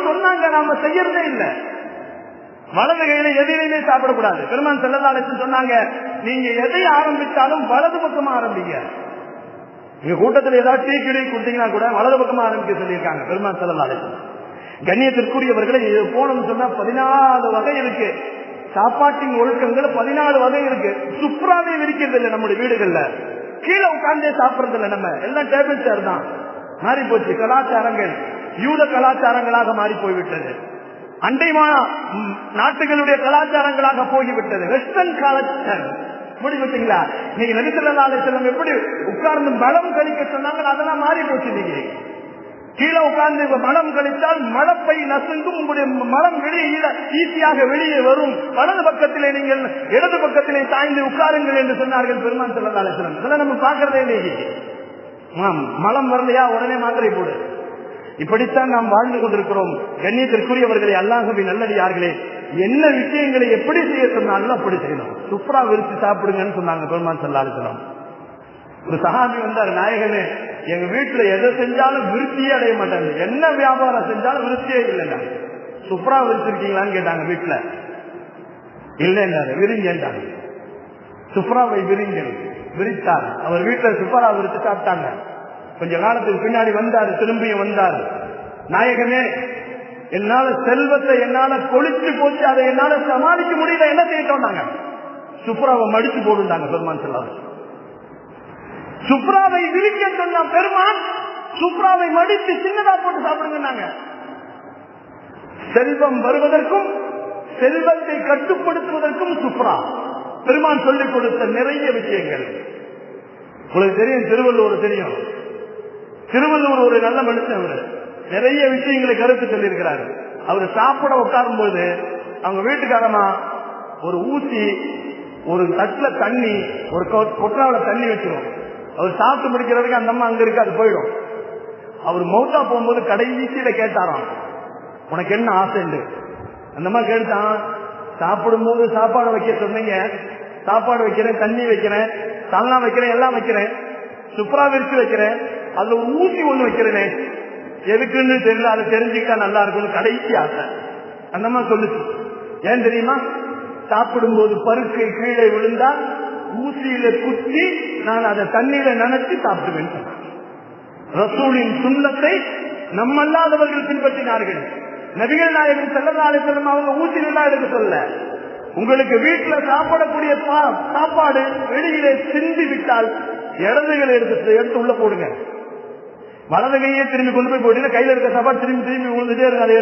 சொன்னாங்க, நாம செய்யறதே இல்லை. வலது கையில எதிரையுமே சாப்பிடக்கூடாது. பெருமான் ஸல்லல்லாஹு அலைஹி வஸல்லம் சொன்னாங்க, நீங்க எதை ஆரம்பித்தாலும் வலது பக்கமா ஆரம்பிங்க. நீங்க கூட்டத்தில் ஏதாவது டீ கிளி கொடுத்தீங்கன்னா கூட வலது பக்கமா ஆரம்பிக்க சொல்லியிருக்காங்க பெருமான் ஸல்லல்லாஹு அலைஹி வஸல்லம். கண்ணியத்திற்குரியவர்களை போனோம்னு சொன்னா 14 வகை இருக்கு. சாப்பாட்டின் ஒழுக்கங்கள் 14 வகை இருக்கு. சுப்ராவே விரிக்கிறது இல்லை நம்முடைய வீடுகள்ல, கீழே உட்கார்ந்தே சாப்பிடுறது இல்லை. நம்ம எல்லாம் டேபிள் சேர் தான் மாறி போச்சு. கலாச்சாரங்கள் யூத கலாச்சாரங்களாக மாறி போய்விட்டது. அண்டை நாட்டுகளுடைய கலாச்சாரங்களாக போய்விட்டது. வெஸ்டர்ன் கலாச்சாரம் முடிவிட்டீங்களா? நீங்க நபி ஸல்லல்லாஹு அலைஹி வஸல்லம் எப்படி உட்கார்ந்து மலம் கழிக்க சொன்னாங்க, அதெல்லாம் மாறி போச்சு. நீங்க கீழே உட்கார்ந்து மலம் கழித்தால் மலப்பை நசுங்கும், உங்களுடைய மலம் வெளியே ஈஸியாக வெளியே வரும். வலது பக்கத்திலே நீங்கள் இடது பக்கத்திலே சாய்ந்து உட்காருங்கள் என்று சொன்னார்கள் பெருமான் ஸல்லல்லாஹு அலைஹி வஸல்லம். இதெல்லாம் நம்ம பார்க்கறதே இல்லையே. மலம் வரலையா உடனே மாத்திரை போடு. இப்படித்தான் நாம் வாழ்ந்து கொண்டிருக்கிறோம். கண்ணியத்திற்குரியவர்களை, அல்லாஹ்வின் நல்லடியார்களே, என்ன விஷயங்களை எப்படி செய்ய சொன்னாலும் அப்படி செய்யணும். சுப்ரா விரிச்சு சாப்பிடுங்கன்னு சொன்னாங்க பெருமான் ஸல்லல்லாஹு அலைஹி வஸல்லம். ஒரு சஹாபி வந்தார், நாயகனே எங்க வீட்டுல எதை செஞ்சாலும் விருத்தியே அடைய மாட்டாங்க, என்ன வியாபாரம் செஞ்சாலும் விருத்தியே இல்லைங்க. சுப்ரா விரிச்சிருக்கீங்களான்னு கேட்டாங்க. வீட்டுல இல்லைன்னாரு, விரிங்கன்றாங்க. சுப்ராவை விரிங்கள். விரித்தார். அவர் வீட்டுல சுப்ரா விரிச்சு சாப்பிட்டாங்க. கொஞ்ச காலத்துக்கு பின்னாடி வந்தார், திரும்பியும் வந்தார். நாயகனே என்னால செல்வத்தை என்னால கொளிச்சு போச்சு, அதை என்னால சமாளிக்க முடியல, என்ன செய்யட்டோம்னாங்க. சுப்ராவை மடிச்சு போடுண்டாங்க பெருமான் ஸல்லல்லாஹு அலைஹி வஸல்லம். சுப்ராவை விரிக்க சொன்ன பெருமான் சுப்ராவை மடித்து சின்னதா போட்டு சாப்பிடுங்க. செல்வம் வருவதற்கும் செல்வத்தை கட்டுப்படுத்துவதற்கும் சுப்ரா பெருமான் சொல்லிக் கொடுத்த நிறைய விஷயங்கள் உங்களுக்கு தெரியும். திருவள்ளுவர் தெரியும். திருவள்ளுவர் ஒரு நல்ல மனுஷன். அவர் நிறைய விஷயங்களை கருத்து சொல்லியிருக்கிறார். அவர் சாப்பிட உட்காரும் போது அவங்க வீட்டுக்காரமா ஒரு ஊசி, ஒரு தட்டுல தண்ணி, ஒரு கொட்டாவில தண்ணி வச்சிரும். அவர் சாப்பிட்டு முடிக்கிறதுக்கு அந்த அம்மா அங்க இருக்கு, அது போயிடும். அவர் மௌத்தா போகும்போது கடைசியில கேட்டாராம், உனக்கு என்ன ஆசைண்டு? அந்த அம்மா கேட்டான், சாப்பிடும் போது சாப்பாடு வைக்க சொன்னீங்க, சாப்பாடு வைக்கிறேன், தண்ணி வைக்கிறேன், சால்னா வைக்கிறேன், எல்லாம் வைக்கிறேன், சுப்ரா விரிச்சு வைக்கிறேன், அதுல ஒரு ஊசி ஒண்ணு வைக்கிறேனே, எதுக்குன்னு தெரியல, அதை தெரிஞ்சுக்கிட்டா நல்லா இருக்கும்னு கடைசி ஆசை. அந்த அம்மா சொல்லுச்சு. ஏன் தெரியுமா? சாப்பிடும் போது பருக்கை கீழே விழுந்தா ஊசியில குத்தி நான் அதை தண்ணீரை நினைச்சு சாப்பிடுவேன். ரசூலின் சுன்னத்தை நம்மல்லாதவர்கள் பின்பற்றினார்கள். நபிகள் நாயகம் ஸல்லல்லாஹு அலைஹி வஸல்லம் அவங்க ஊசியில எடுக்க சொல்ல. உங்களுக்கு வீட்டுல சாப்பிடக்கூடிய சாப்பாடு வெளியிலே சிந்தி விட்டால் இடதுகளை எடுத்து உள்ள போடுங்க. வலது கையே திரும்பி கொண்டு போய் போட்டீங்கன்னா கையில இருக்க சாப்பாடு திரும்பி திரும்பி விழுந்துட்டே இருக்கு. அதை